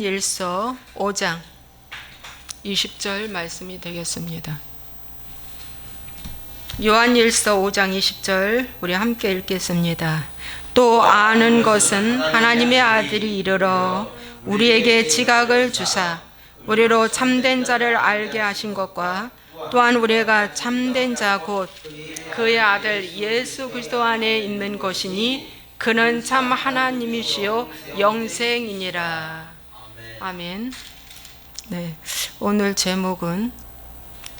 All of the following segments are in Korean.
요한일서 5장 20절 말씀이 되겠습니다. 요한일서 5장 20절 우리 함께 읽겠습니다. 또 아는 것은 하나님의 아들이 이르러 우리에게 지각을 주사 우리로 참된 자를 알게 하신 것과 또한 우리가 참된 자 곧 그의 아들 예수 그리스도 안에 있는 것이니 그는 참 하나님이시요 영생이니라. 아멘. 네, 오늘 제목은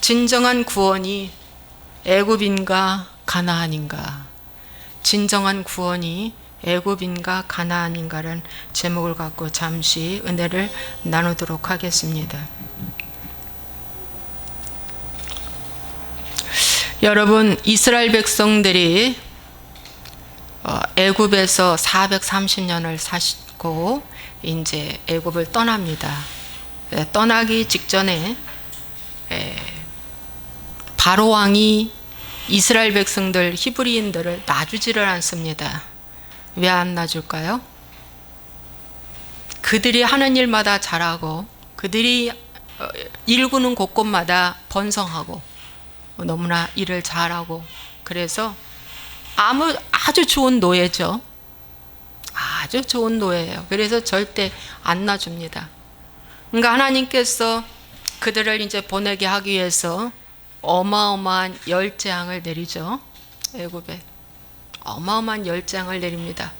진정한 구원이 애굽인가 가나안인가, 진정한 구원이 애굽인가 가나안인가라는 제목을 갖고 잠시 은혜를 나누도록 하겠습니다. 여러분, 이스라엘 백성들이 애굽에서 430년을 사시고 이제 애굽을 떠납니다. 떠나기 직전에 바로 왕이 이스라엘 백성들 히브리인들을 놔주지를 않습니다. 왜 안 놔줄까요? 그들이 하는 일마다 잘하고 그들이 일구는 곳곳마다 번성하고 너무나 일을 잘하고, 그래서 아주 좋은 노예죠. 아주 좋은 노예예요. 그래서 절대 안 놔줍니다. 그러니까 하나님께서 그들을 이제 보내게 하기 위해서 어마어마한 열재앙을 내리죠. 애굽에 어마어마한 열재앙을 내립니다.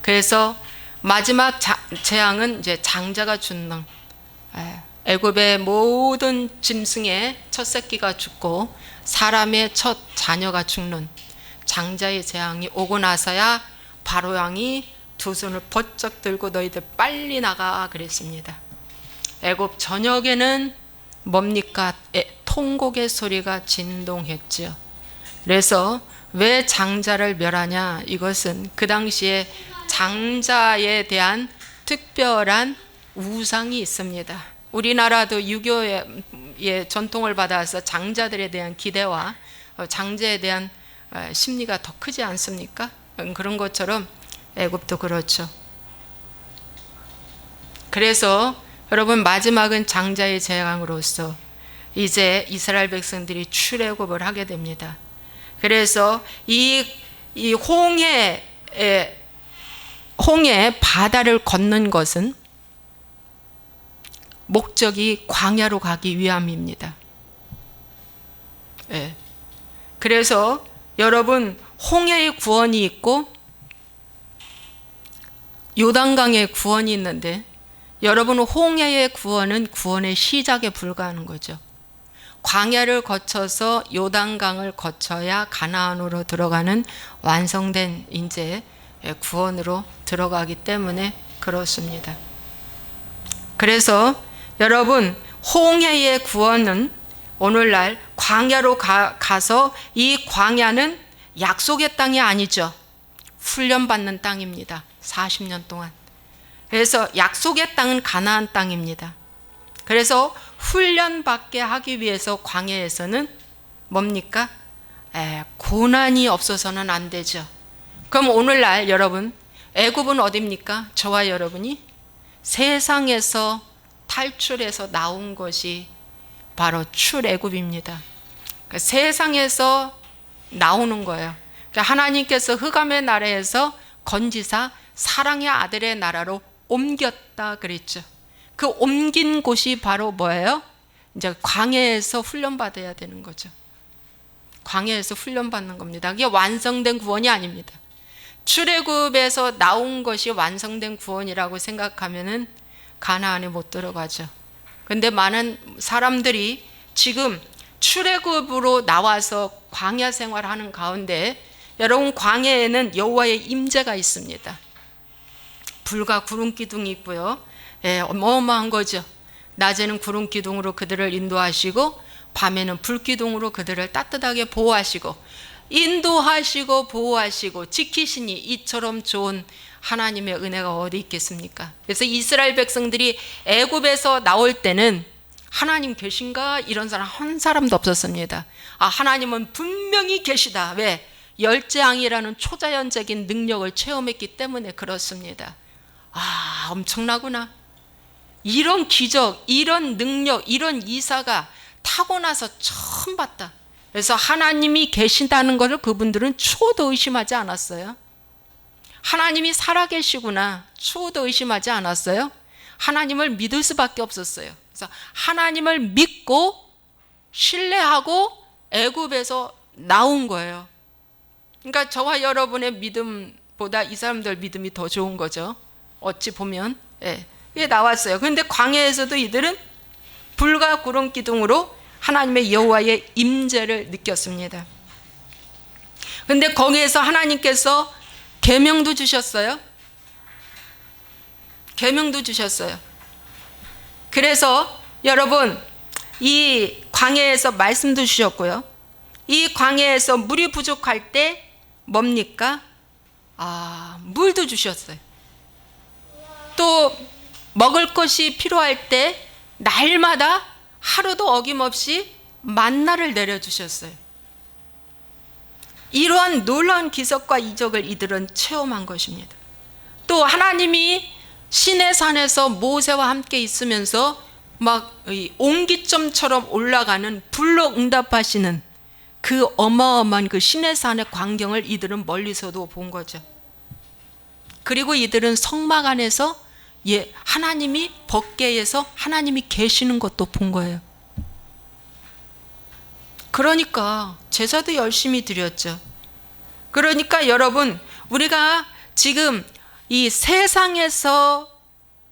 그래서 마지막 재앙은 이제 장자가 죽는, 애굽의 모든 짐승의 첫 새끼가 죽고 사람의 첫 자녀가 죽는 장자의 재앙이 오고 나서야 바로 왕이 두 손을 번쩍 들고 너희들 빨리 나가 그랬습니다. 애굽 전역에는 뭡니까? 통곡의 소리가 진동했죠. 그래서 왜 장자를 멸하냐? 이것은 그 당시에 장자에 대한 특별한 우상이 있습니다. 우리나라도 유교의 전통을 받아서 장자들에 대한 기대와 장자에 대한 심리가 더 크지 않습니까? 그런 것처럼 애굽도 그렇죠. 그래서 여러분, 마지막은 장자의 재앙으로서 이제 이스라엘 백성들이 출애굽을 하게 됩니다. 그래서 이 홍해 바다를 걷는 것은 목적이 광야로 가기 위함입니다. 그래서 여러분, 홍해의 구원이 있고 요단강의 구원이 있는데, 여러분, 홍해의 구원은 구원의 시작에 불과하는 거죠. 광야를 거쳐서 요단강을 거쳐야 가나안으로 들어가는 완성된 이제 구원으로 들어가기 때문에 그렇습니다. 그래서 여러분, 홍해의 구원은 오늘날 광야로 가서, 이 광야는 약속의 땅이 아니죠. 훈련받는 땅입니다. 40년 동안. 그래서 약속의 땅은 가나안 땅입니다. 그래서 훈련받게 하기 위해서 광야에서는 뭡니까? 고난이 없어서는 안 되죠. 그럼 오늘날 여러분, 애굽은 어디입니까? 저와 여러분이 세상에서 탈출해서 나온 것이 바로 출애굽입니다. 그러니까 세상에서 나오는 거예요. 그러니까 하나님께서 흑암의 나라에서 건지사 사랑의 아들의 나라로 옮겼다 그랬죠. 그 옮긴 곳이 바로 뭐예요? 이제 광야에서 훈련받아야 되는 거죠. 광야에서 훈련받는 겁니다. 그게 완성된 구원이 아닙니다. 출애굽에서 나온 것이 완성된 구원이라고 생각하면은 가나안에 못 들어가죠. 근데 많은 사람들이 지금 출애굽으로 나와서 광야 생활하는 가운데, 여러분, 광야에는 여호와의 임재가 있습니다. 불과 구름 기둥이 있고요. 어마어마한 거죠. 낮에는 구름 기둥으로 그들을 인도하시고 밤에는 불 기둥으로 그들을 따뜻하게 보호하시고 인도하시고 보호하시고 지키시니 이처럼 좋은 하나님의 은혜가 어디 있겠습니까? 그래서 이스라엘 백성들이 애굽에서 나올 때는 하나님 계신가? 이런 사람 한 사람도 없었습니다. 하나님은 분명히 계시다. 왜? 열재앙이라는 초자연적인 능력을 체험했기 때문에 그렇습니다. 엄청나구나. 이런 기적, 이런 능력, 이런 이사가 타고나서 처음 봤다. 그래서 하나님이 계신다는 것을 그분들은 추호도 의심하지 않았어요. 하나님이 살아계시구나 추호도 의심하지 않았어요. 하나님을 믿을 수밖에 없었어요. 그래서 하나님을 믿고 신뢰하고 애굽에서 나온 거예요. 그러니까 저와 여러분의 믿음보다 이 사람들 믿음이 더 좋은 거죠. 어찌 보면. 이게 나왔어요. 그런데 광야에서도 이들은 불과 구름 기둥으로 하나님의 여호와의 임재를 느꼈습니다. 그런데 거기에서 하나님께서 계명도 주셨어요. 계명도 주셨어요. 그래서 여러분 이 광야에서 말씀도 주셨고요. 이 광야에서 물이 부족할 때 뭡니까? 물도 주셨어요. 또 먹을 것이 필요할 때 날마다 하루도 어김없이 만나를 내려주셨어요. 이러한 놀라운 기적과 이적을 이들은 체험한 것입니다. 또 하나님이 시내산에서 모세와 함께 있으면서 막 옹기점처럼 올라가는 불로 응답하시는 그 어마어마한 그 시내산의 광경을 이들은 멀리서도 본 거죠. 그리고 이들은 성막 안에서 하나님이 법궤에서 하나님이 계시는 것도 본 거예요. 그러니까 제사도 열심히 드렸죠. 그러니까 여러분 우리가 지금 이 세상에서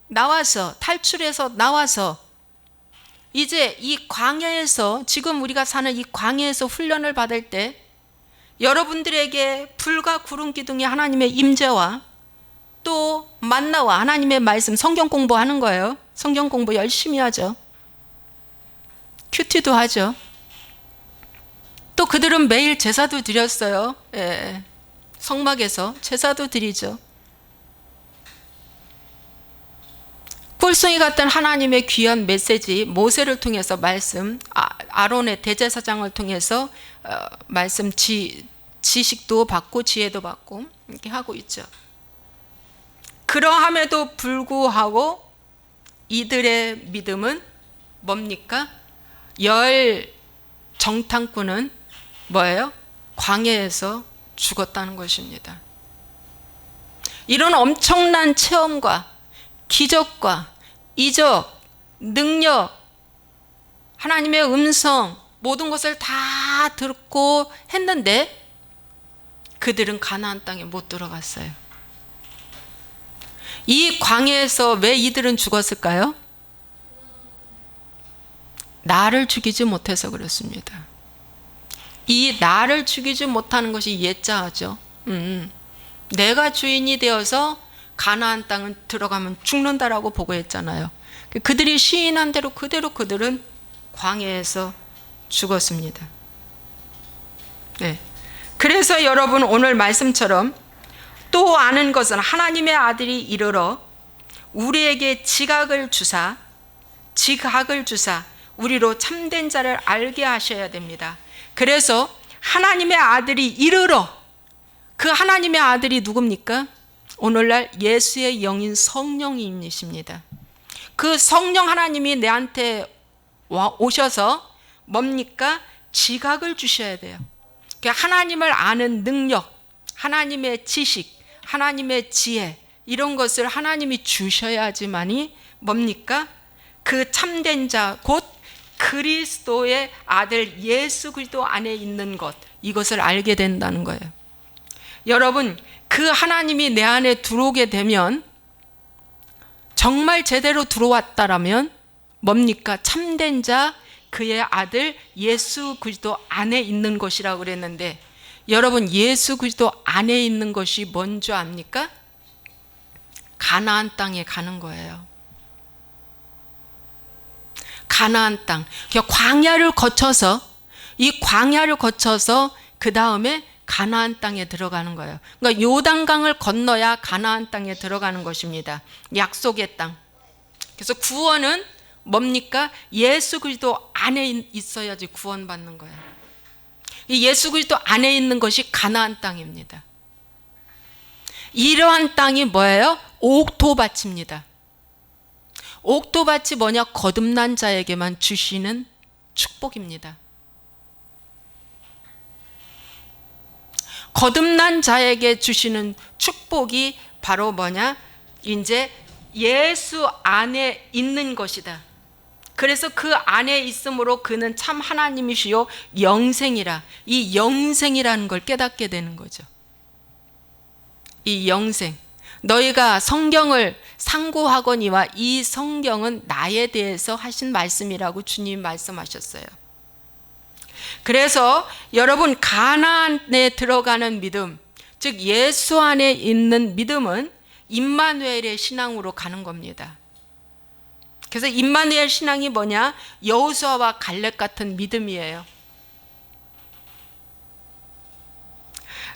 나와서 탈출해서 나와서 이제 이 광야에서 지금 우리가 사는 이 광야에서 훈련을 받을 때 여러분들에게 불과 구름 기둥이 하나님의 임재와 또 만나와 하나님의 말씀 성경 공부하는 거예요. 성경 공부 열심히 하죠. 큐티도 하죠. 또 그들은 매일 제사도 드렸어요. 성막에서 제사도 드리죠. 꿀송이 같은 하나님의 귀한 메시지 모세를 통해서 말씀, 아론의 대제사장을 통해서 말씀 지식도 받고 지혜도 받고 이렇게 하고 있죠. 그러함에도 불구하고 이들의 믿음은 뭡니까? 열 정탐꾼은 뭐예요? 광야에서 죽었다는 것입니다. 이런 엄청난 체험과 기적과 이적, 능력, 하나님의 음성 모든 것을 다 듣고 했는데 그들은 가나안 땅에 못 들어갔어요. 이 광야에서 왜 이들은 죽었을까요? 나를 죽이지 못해서 그렇습니다. 이 나를 죽이지 못하는 것이 예자하죠. 내가 주인이 되어서 가나안 땅은 들어가면 죽는다라고 보고했잖아요. 그들이 시인한 대로 그대로 그들은 광야에서 죽었습니다. 그래서 여러분 오늘 말씀처럼 또 아는 것은 하나님의 아들이 이르러 우리에게 지각을 주사 우리로 참된 자를 알게 하셔야 됩니다. 그래서 하나님의 아들이 이르러 그 하나님의 아들이 누굽니까? 오늘날 예수의 영인 성령님이십니다. 그 성령 하나님이 내한테 오셔서 뭡니까? 지각을 주셔야 돼요. 하나님을 아는 능력, 하나님의 지식, 하나님의 지혜 이런 것을 하나님이 주셔야지만이 뭡니까? 그 참된 자 곧 그리스도의 아들 예수 그리스도 안에 있는 것 이것을 알게 된다는 거예요. 여러분 그 하나님이 내 안에 들어오게 되면 정말 제대로 들어왔다라면 뭡니까? 참된 자 그의 아들 예수 그리스도 안에 있는 것이라고 그랬는데 여러분 예수 그리스도 안에 있는 것이 뭔지 압니까? 가나안 땅에 가는 거예요. 가나안 땅. 광야를 거쳐서 이 광야를 거쳐서 그 다음에 가나안 땅에 들어가는 거예요. 그러니까 요단강을 건너야 가나안 땅에 들어가는 것입니다. 약속의 땅. 그래서 구원은 뭡니까? 예수 그리스도 안에 있어야지 구원받는 거예요. 이 예수 그리스도 안에 있는 것이 가나안 땅입니다. 이러한 땅이 뭐예요? 옥토밭입니다. 옥토밭이 뭐냐? 거듭난 자에게만 주시는 축복입니다. 거듭난 자에게 주시는 축복이 바로 뭐냐? 이제 예수 안에 있는 것이다. 그래서 그 안에 있으므로 그는 참 하나님이시요 영생이라. 이 영생이라는 걸 깨닫게 되는 거죠. 이 영생. 너희가 성경을 상고하거니와 이 성경은 나에 대해서 하신 말씀이라고 주님 말씀하셨어요. 그래서 여러분, 가나안에 들어가는 믿음, 즉 예수 안에 있는 믿음은 임마누엘의 신앙으로 가는 겁니다. 그래서 임마누엘 신앙이 뭐냐? 여호수아와 갈렙 같은 믿음이에요.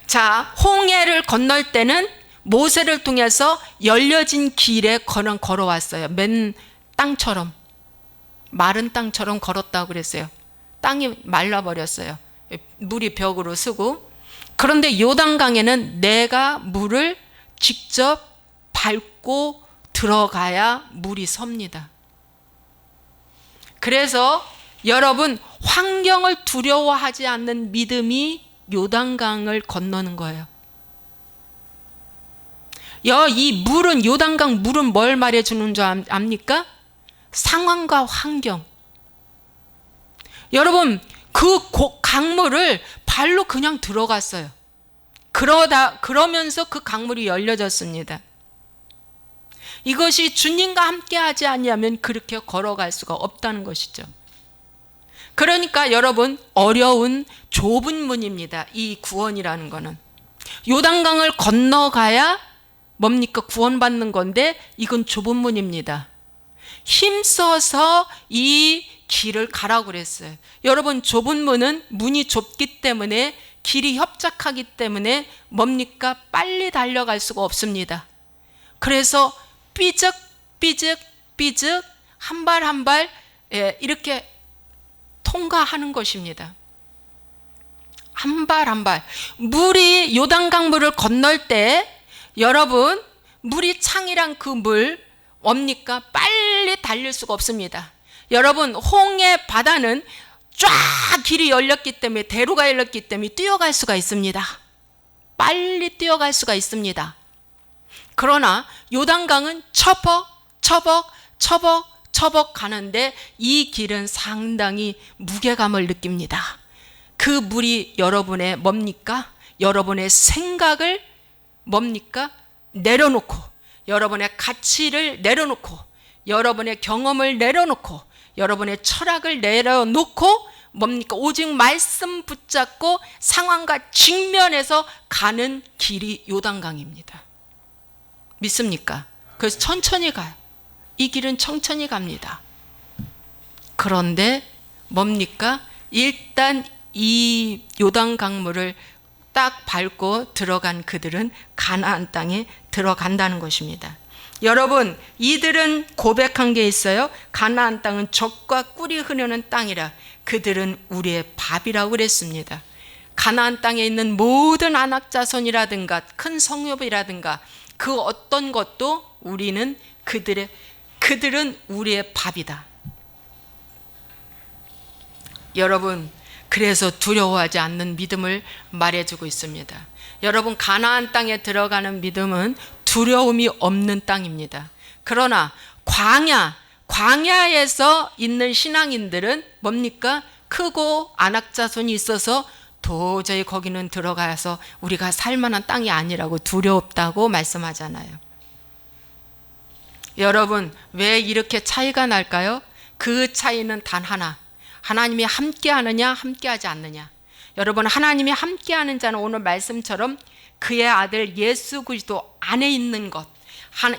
자, 홍해를 건널 때는 모세를 통해서 열려진 길에 걸어왔어요. 맨 땅처럼, 마른 땅처럼 걸었다고 그랬어요. 땅이 말라버렸어요. 물이 벽으로 쓰고. 그런데 요단강에는 내가 물을 직접 밟고 들어가야 물이 섭니다. 그래서 여러분, 환경을 두려워하지 않는 믿음이 요단강을 건너는 거예요. 이 물은, 요단강 물은 뭘 말해주는 줄 압니까? 상황과 환경. 여러분, 그 강물을 발로 그냥 들어갔어요. 그러면서 그 강물이 열려졌습니다. 이것이 주님과 함께 하지 않으면 그렇게 걸어갈 수가 없다는 것이죠. 그러니까 여러분, 어려운 좁은 문입니다. 이 구원이라는 거는. 요단강을 건너가야 뭡니까? 구원받는 건데 이건 좁은 문입니다. 힘써서 이 길을 가라고 그랬어요. 여러분, 좁은 문은 문이 좁기 때문에, 길이 협착하기 때문에 뭡니까? 빨리 달려갈 수가 없습니다. 그래서 삐죽 한 발 한 발 이렇게 통과하는 것입니다. 한 발 한 발. 물이, 요단강물을 건널 때 여러분, 물이 창이란 그 물 뭡니까? 빨리 달릴 수가 없습니다. 여러분, 홍해 바다는 쫙 길이 열렸기 때문에, 대로가 열렸기 때문에 뛰어갈 수가 있습니다. 빨리 뛰어갈 수가 있습니다. 그러나 요단강은 처벅 가는데 이 길은 상당히 무게감을 느낍니다. 그 물이 여러분의 뭡니까? 여러분의 생각을 뭡니까? 내려놓고, 여러분의 가치를 내려놓고, 여러분의 경험을 내려놓고, 여러분의 철학을 내려놓고 뭡니까? 오직 말씀 붙잡고 상황과 직면해서 가는 길이 요단강입니다. 믿습니까? 그래서 천천히 가요. 이 길은 천천히 갑니다. 그런데 뭡니까? 일단 이 요단강물을 딱 밟고 들어간 그들은 가나안 땅에 들어간다는 것입니다. 여러분, 이들은 고백한 게 있어요. 가나안 땅은 젖과 꿀이 흐르는 땅이라 그들은 우리의 밥이라고 그랬습니다. 가나안 땅에 있는 모든 안악자손이라든가 큰 성읍이라든가 그 어떤 것도 우리는 그들은 우리의 밥이다. 여러분, 그래서 두려워하지 않는 믿음을 말해주고 있습니다. 여러분, 가나안 땅에 들어가는 믿음은 두려움이 없는 땅입니다. 그러나 광야에서 있는 신앙인들은 뭡니까? 크고 안악자손이 있어서 도저히 거기는 들어가서 우리가 살만한 땅이 아니라고 두렵다고 말씀하잖아요. 여러분, 왜 이렇게 차이가 날까요? 그 차이는 단 하나. 하나님이 함께하느냐 함께하지 않느냐. 여러분, 하나님이 함께하는 자는 오늘 말씀처럼 그의 아들 예수 그리스도 안에 있는 것,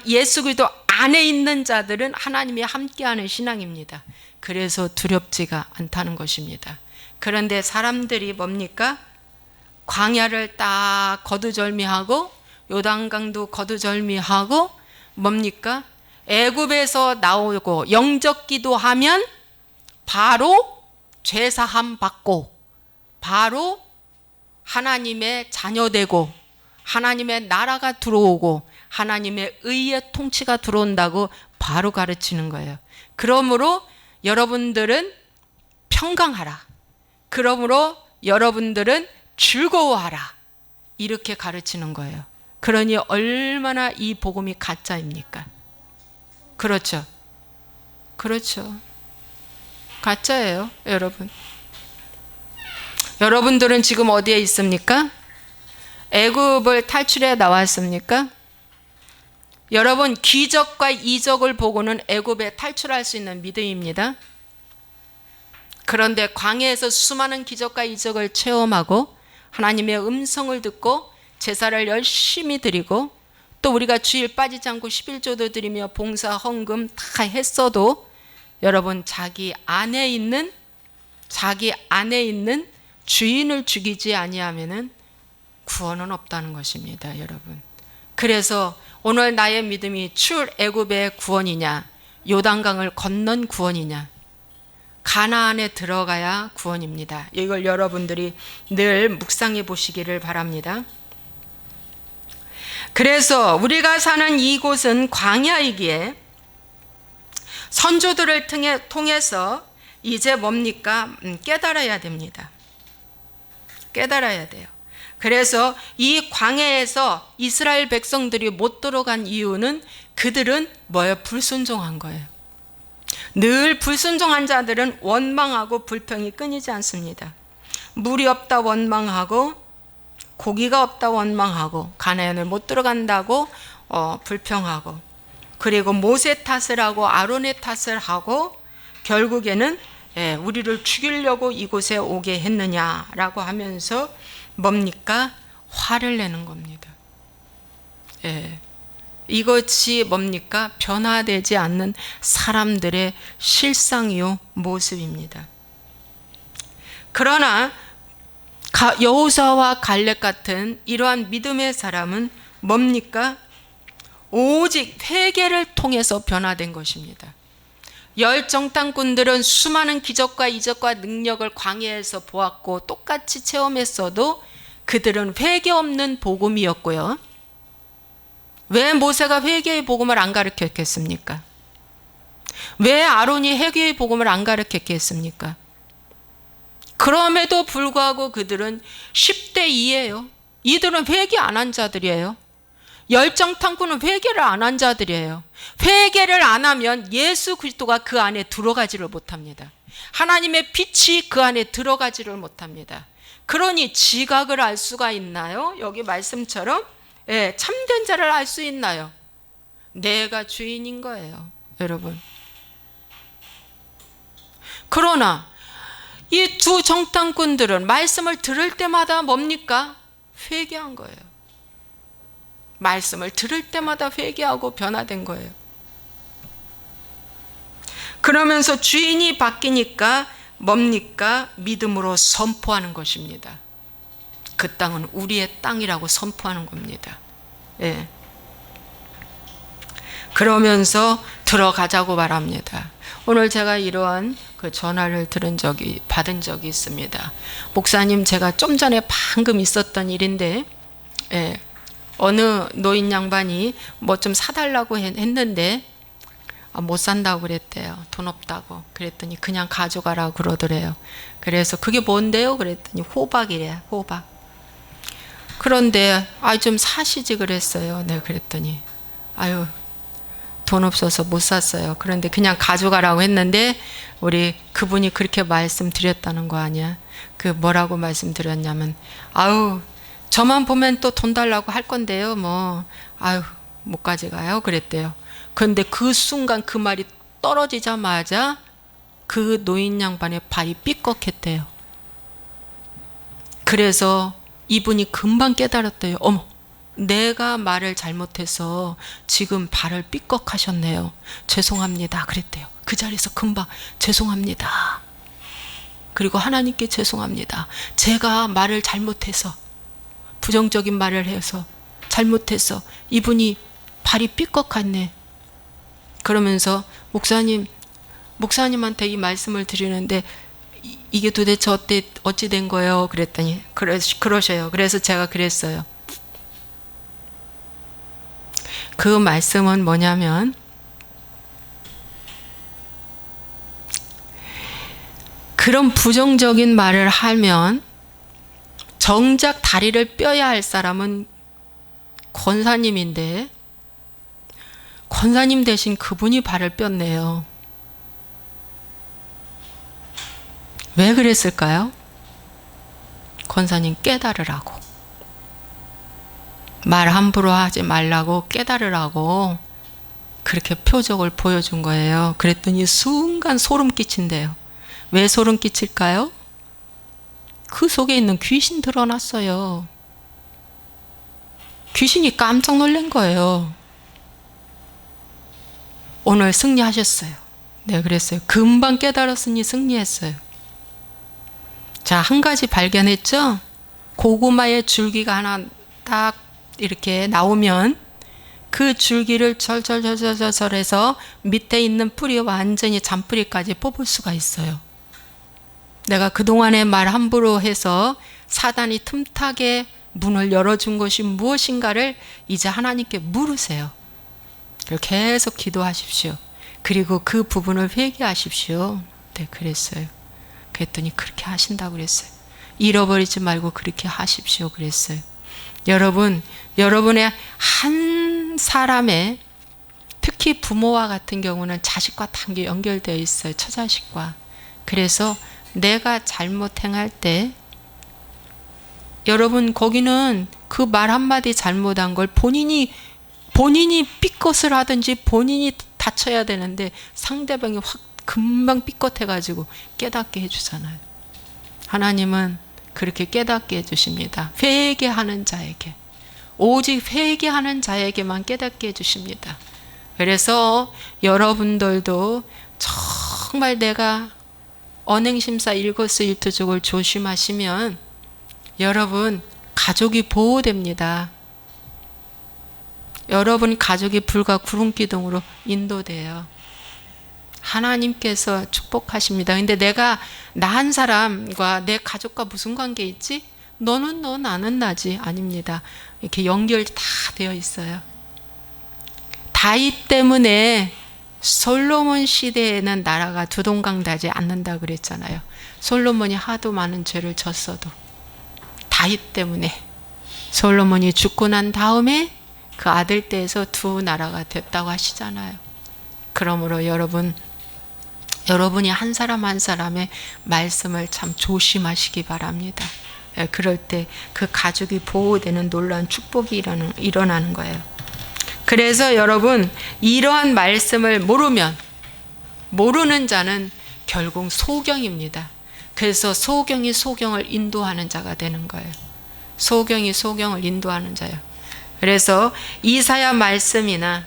예수 그리스도 안에 있는 자들은 하나님이 함께하는 신앙입니다. 그래서 두렵지가 않다는 것입니다. 그런데 사람들이 뭡니까? 광야를 딱 거두절미하고 요단강도 거두절미하고 뭡니까? 애굽에서 나오고 영적 기도하면 바로 죄사함 받고 바로 하나님의 자녀되고 하나님의 나라가 들어오고 하나님의 의의 통치가 들어온다고 바로 가르치는 거예요. 그러므로 여러분들은 평강하라. 그러므로 여러분들은 즐거워하라. 이렇게 가르치는 거예요. 그러니 얼마나 이 복음이 가짜입니까? 그렇죠. 그렇죠. 가짜예요, 여러분. 여러분들은 지금 어디에 있습니까? 애굽을 탈출해 나왔습니까? 여러분, 기적과 이적을 보고는 애굽에 탈출할 수 있는 믿음입니다. 그런데 광야에서 수많은 기적과 이적을 체험하고 하나님의 음성을 듣고 제사를 열심히 드리고 또 우리가 주일 빠지지 않고 11조도 드리며 봉사, 헌금 다 했어도 여러분, 자기 안에 있는 주인을 죽이지 아니하면은 구원은 없다는 것입니다, 여러분. 그래서 오늘 나의 믿음이 출애굽의 구원이냐, 요단강을 건넌 구원이냐, 가나안에 들어가야 구원입니다. 이걸 여러분들이 늘 묵상해 보시기를 바랍니다. 그래서 우리가 사는 이곳은 광야이기에 선조들을 통해서 이제 뭡니까? 깨달아야 됩니다. 깨달아야 돼요. 그래서 이 광야에서 이스라엘 백성들이 못 들어간 이유는 그들은 뭐예요? 불순종한 거예요. 늘 불순종한 자들은 원망하고 불평이 끊이지 않습니다. 물이 없다 원망하고 고기가 없다 원망하고 가나안을 못 들어간다고 불평하고 그리고 모세 탓을 하고 아론의 탓을 하고 결국에는 우리를 죽이려고 이곳에 오게 했느냐라고 하면서 뭡니까? 화를 내는 겁니다. 이것이 뭡니까? 변화되지 않는 사람들의 실상이요 모습입니다. 그러나 여호수아와 갈렙 같은 이러한 믿음의 사람은 뭡니까? 오직 회개를 통해서 변화된 것입니다. 열 정탐꾼들은 수많은 기적과 이적과 능력을 광야에서 보았고 똑같이 체험했어도 그들은 회개 없는 복음이었고요. 왜 모세가 회개의 복음을 안 가르쳤겠습니까? 왜 아론이 회개의 복음을 안 가르쳤겠습니까? 그럼에도 불구하고 그들은 10대 2예요. 이들은 회개 안 한 자들이에요. 열정탐꾼은 회개를 안 한 자들이에요. 회개를 안 하면 예수 그리스도가 그 안에 들어가지를 못합니다. 하나님의 빛이 그 안에 들어가지를 못합니다. 그러니 지각을 알 수가 있나요? 여기 말씀처럼 참된 자를 알 수 있나요? 내가 주인인 거예요, 여러분. 그러나 이 두 정탐꾼들은 말씀을 들을 때마다 뭡니까? 회개한 거예요. 말씀을 들을 때마다 회개하고 변화된 거예요. 그러면서 주인이 바뀌니까 뭡니까? 믿음으로 선포하는 것입니다. 그 땅은 우리의 땅이라고 선포하는 겁니다. 그러면서 들어가자고 말합니다. 오늘 제가 이러한 그 전화를 받은 적이 있습니다. 목사님, 제가 좀 전에 방금 있었던 일인데, 어느 노인 양반이 뭐 좀 사달라고 했는데 못 산다고 그랬대요. 돈 없다고. 그랬더니 그냥 가져가라고 그러더래요. 그래서 그게 뭔데요? 그랬더니 호박이래, 호박. 그런데 좀 사시지 그랬어요. 네, 그랬더니 돈 없어서 못 샀어요. 그런데 그냥 가져가라고 했는데 우리 그분이 그렇게 말씀드렸다는 거 아니야? 그 뭐라고 말씀드렸냐면 저만 보면 또 돈 달라고 할 건데요. 못 가져가요. 그랬대요. 그런데 그 순간 그 말이 떨어지자마자 그 노인 양반의 발이 삐걱했대요. 그래서 이분이 금방 깨달았대요. 어머, 내가 말을 잘못해서 지금 발을 삐걱하셨네요. 죄송합니다. 그랬대요. 그 자리에서 금방 죄송합니다. 그리고 하나님께 죄송합니다. 제가 말을 잘못해서 부정적인 말을 해서 잘못해서 이분이 발이 삐걱했네. 그러면서 목사님한테 이 말씀을 드리는데 이게 도대체 어찌 된 거예요? 그랬더니 그러셔요. 그래서 제가 그랬어요. 그 말씀은 뭐냐면 그런 부정적인 말을 하면 정작 다리를 뼈야 할 사람은 권사님인데 권사님 대신 그분이 발을 뼈네요. 왜 그랬을까요? 권사님 깨달으라고, 말 함부로 하지 말라고 깨달으라고 그렇게 표적을 보여준 거예요. 그랬더니 순간 소름 끼친대요. 왜 소름 끼칠까요? 그 속에 있는 귀신 드러났어요. 귀신이 깜짝 놀란 거예요. 오늘 승리하셨어요. 네, 그랬어요. 금방 깨달았으니 승리했어요. 자, 한 가지 발견했죠? 고구마의 줄기가 하나 딱 이렇게 나오면 그 줄기를 절절절절절해서 밑에 있는 뿌리 완전히 잔뿌리까지 뽑을 수가 있어요. 내가 그동안에 말 함부로 해서 사단이 틈타게 문을 열어준 것이 무엇인가를 이제 하나님께 물으세요. 계속 기도하십시오. 그리고 그 부분을 회개하십시오. 네, 그랬어요. 그랬더니 그렇게 하신다고 그랬어요. 잃어버리지 말고 그렇게 하십시오. 그랬어요. 여러분, 여러분의 한 사람의, 특히 부모와 같은 경우는 자식과 단계 연결되어 있어요. 처자식과. 그래서 내가 잘못 행할 때 여러분 거기는 그 말 한마디 잘못한 걸 본인이 삐끗을 하든지 본인이 다쳐야 되는데 상대방이 확 금방 삐끗해가지고 깨닫게 해주잖아요. 하나님은 그렇게 깨닫게 해주십니다. 회개하는 자에게, 오직 회개하는 자에게만 깨닫게 해주십니다. 그래서 여러분들도 정말 내가 언행심사 일거수일투족을 조심하시면 여러분 가족이 보호됩니다. 여러분 가족이 불과 구름기둥으로 인도돼요. 하나님께서 축복하십니다. 근데 내가 나 한 사람과 내 가족과 무슨 관계 있지? 너는 너, 나는 나지. 아닙니다. 이렇게 연결 다 되어 있어요. 다윗 때문에 솔로몬 시대에는 나라가 두동강다지 않는다 그랬잖아요. 솔로몬이 하도 많은 죄를 졌어도 다윗 때문에 솔로몬이 죽고 난 다음에 그 아들 때에서 두 나라가 됐다고 하시잖아요. 그러므로 여러분이 한 사람 한 사람의 말씀을 참 조심하시기 바랍니다. 그럴 때 그 가족이 보호되는 놀라운 축복이 일어나는 거예요. 그래서 여러분 이러한 말씀을 모르는 자는 결국 소경입니다. 그래서 소경이 소경을 인도하는 자가 되는 거예요. 소경이 소경을 인도하는 자예요. 그래서 이사야 말씀이나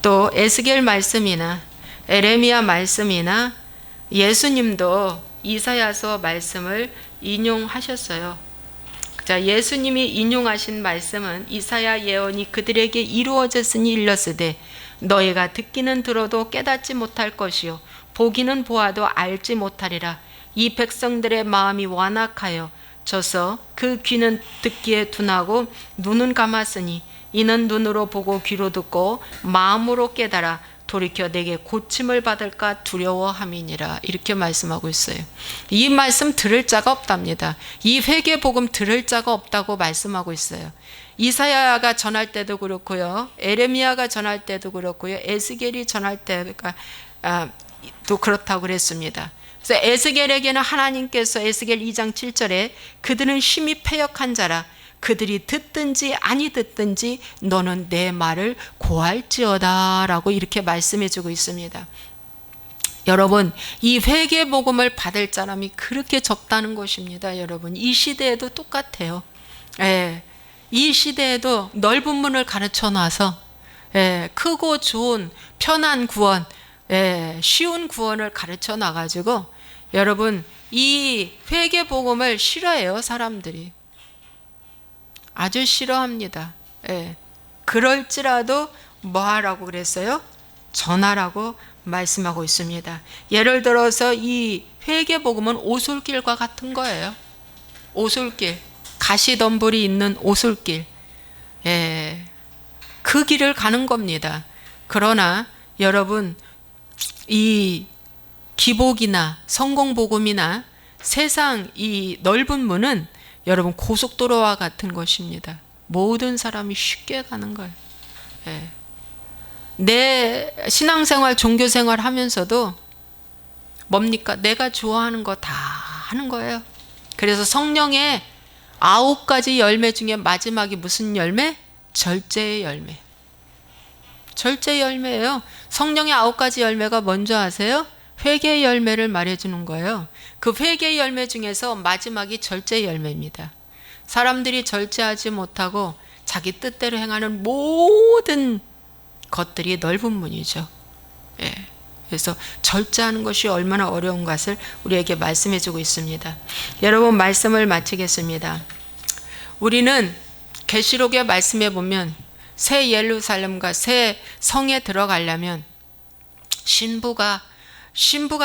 또 에스겔 말씀이나 에레미야 말씀이나 예수님도 이사야서 말씀을 인용하셨어요. 자, 예수님이 인용하신 말씀은 이사야 예언이 그들에게 이루어졌으니 일렀으되 너희가 듣기는 들어도 깨닫지 못할 것이요 보기는 보아도 알지 못하리라. 이 백성들의 마음이 완악하여 져서 그 귀는 듣기에 둔하고 눈은 감았으니 이는 눈으로 보고 귀로 듣고 마음으로 깨달아 돌이켜 내게 고침을 받을까 두려워함이니라. 이렇게 말씀하고 있어요. 이 말씀 들을 자가 없답니다. 이 회개 복음 들을 자가 없다고 말씀하고 있어요. 이사야가 전할 때도 그렇고요, 에레미야가 전할 때도 그렇고요, 에스겔이 전할 때가 또 그렇다고 그랬습니다. 그래서 에스겔에게는 하나님께서 에스겔 2장 7절에 그들은 심히 패역한 자라 그들이 듣든지 아니 듣든지 너는 내 말을 고할지어다 라고 이렇게 말씀해 주고 있습니다. 여러분 이 회개 복음을 받을 사람이 그렇게 적다는 것입니다. 여러분 이 시대에도 똑같아요. 이 시대에도 넓은 문을 가르쳐 놔서 크고 좋은 편한 구원, 쉬운 구원을 가르쳐 놔가지고 여러분 이 회개 복음을 싫어해요. 사람들이 아주 싫어합니다. 그럴지라도 뭐 하라고 그랬어요? 전하라고 말씀하고 있습니다. 예를 들어서 이 회개 복음은 오솔길과 같은 거예요. 오솔길, 가시덤불이 있는 오솔길, 그 길을 가는 겁니다. 그러나 여러분 이 기복이나 성공복음이나 세상 이 넓은 문은 여러분 고속도로와 같은 것입니다. 모든 사람이 쉽게 가는 거예요. 예. 내 신앙생활, 종교생활 하면서도 뭡니까? 내가 좋아하는 거 다 하는 거예요. 그래서 성령의 9가지 열매 중에 마지막이 무슨 열매? 절제의 열매. 절제의 열매예요. 성령의 9가지 열매가 뭔지 아세요? 회개의 열매를 말해주는 거예요. 그 회개의 열매 중에서 마지막이 절제의 열매입니다. 사람들이 절제하지 못하고 자기 뜻대로 행하는 모든 것들이 넓은 문이죠. 예. 그래서 절제하는 것이 얼마나 어려운 것을 우리에게 말씀해주고 있습니다. 여러분, 말씀을 마치겠습니다. 우리는 계시록의 말씀에 보면 새 예루살렘과 새 성에 들어가려면 신부가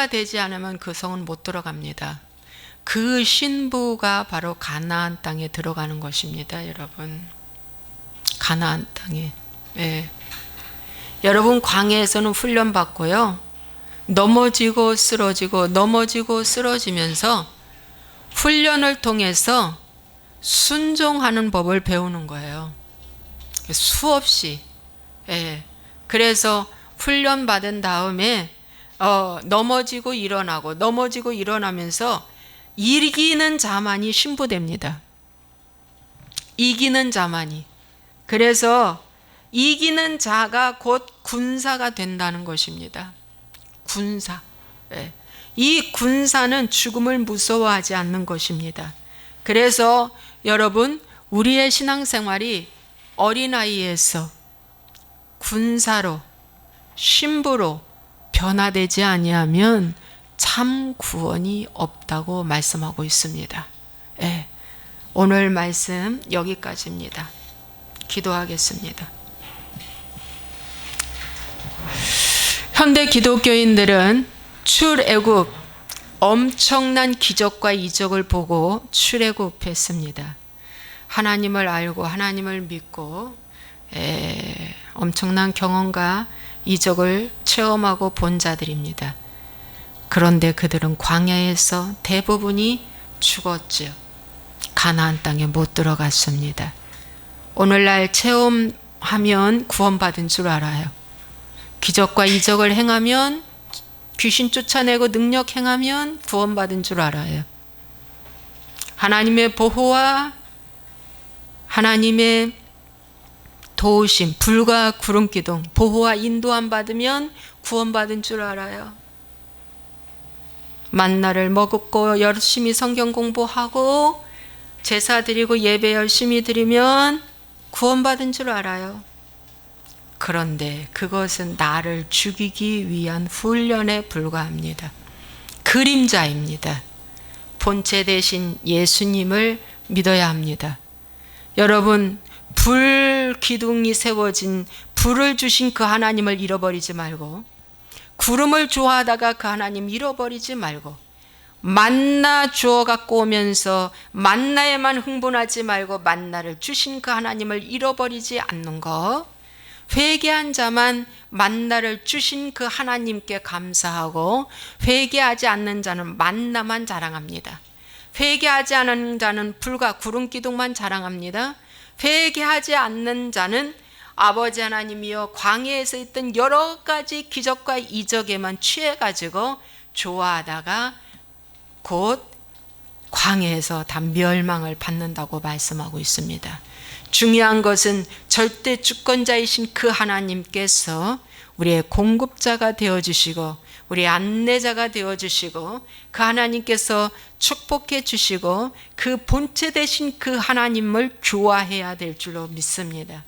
되지 않으면 그 성은 못 들어갑니다. 그 신부가 바로 가나안 땅에 들어가는 것입니다. 여러분, 가나안 땅에. 예. 여러분, 광야에서는 훈련받고요, 넘어지고 쓰러지면서 훈련을 통해서 순종하는 법을 배우는 거예요. 수없이. 예. 그래서 훈련 받은 다음에 넘어지고 일어나면서 이기는 자만이 신부됩니다. 이기는 자만이. 그래서 이기는 자가 곧 군사가 된다는 것입니다. 군사. 예. 이 군사는 죽음을 무서워하지 않는 것입니다. 그래서 여러분, 우리의 신앙생활이 어린아이에서 군사로, 신부로 변화되지 아니하면 참 구원이 없다고 말씀하고 있습니다. 예. 오늘 말씀 여기까지입니다. 기도하겠습니다. 현대 기독교인들은 출애굽, 엄청난 기적과 이적을 보고 출애굽했습니다. 하나님을 알고 하나님을 믿고 엄청난 경험과 이적을 체험하고 본 자들입니다. 그런데 그들은 광야에서 대부분이 죽었죠. 가나안 땅에 못 들어갔습니다. 오늘날 체험하면 구원받은 줄 알아요. 기적과 이적을 행하면, 귀신 쫓아내고 능력 행하면 구원받은 줄 알아요. 하나님의 보호와 하나님의 도우심, 불과 구름기둥, 보호와 인도함 받으면 구원받은 줄 알아요. 만나를 먹고 열심히 성경 공부하고 제사 드리고 예배 열심히 드리면 구원받은 줄 알아요. 그런데 그것은 나를 죽이기 위한 훈련에 불과합니다. 그림자입니다. 본체 대신 예수님을 믿어야 합니다. 여러분, 불 기둥이 세워진 불을 주신 그 하나님을 잃어버리지 말고, 구름을 좋아하다가 그 하나님 잃어버리지 말고, 만나 주어 갖고 오면서 만나에만 흥분하지 말고 만나를 주신 그 하나님을 잃어버리지 않는 것, 회개한 자만 만나를 주신 그 하나님께 감사하고, 회개하지 않는 자는 만나만 자랑합니다. 회개하지 않는 자는 불과 구름 기둥만 자랑합니다. 회개하지 않는 자는 아버지 하나님이여 광야에서 있던 여러 가지 기적과 이적에만 취해가지고 좋아하다가 곧 광야에서 다 멸망을 받는다고 말씀하고 있습니다. 중요한 것은 절대 주권자이신 그 하나님께서 우리의 공급자가 되어주시고 우리의 안내자가 되어주시고 그 하나님께서 축복해 주시고 그 본체 되신 그 하나님을 좋아해야 될 줄로 믿습니다.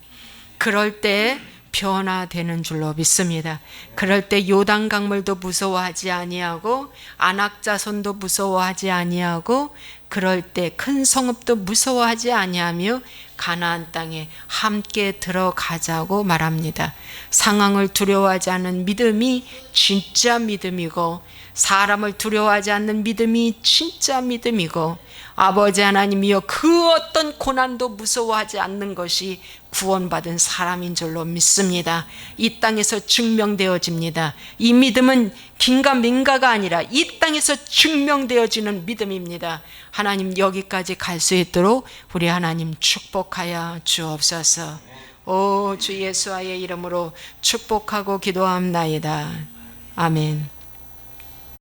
그럴 때 변화되는 줄로 믿습니다. 그럴 때 요단 강물도 무서워하지 아니하고 안악자손도 무서워하지 아니하고 그럴 때 큰 성읍도 무서워하지 아니하며 가나안 땅에 함께 들어가자고 말합니다. 상황을 두려워하지 않는 믿음이 진짜 믿음이고, 사람을 두려워하지 않는 믿음이 진짜 믿음이고, 아버지 하나님이여, 그 어떤 고난도 무서워하지 않는 것이 구원받은 사람인 줄로 믿습니다. 이 땅에서 증명되어집니다. 이 믿음은 긴가민가가 아니라 이 땅에서 증명되어지는 믿음입니다. 하나님, 여기까지 갈 수 있도록 우리 하나님 축복하여 주옵소서. 오 주 예수와의 이름으로 축복하고 기도합나이다. 아멘.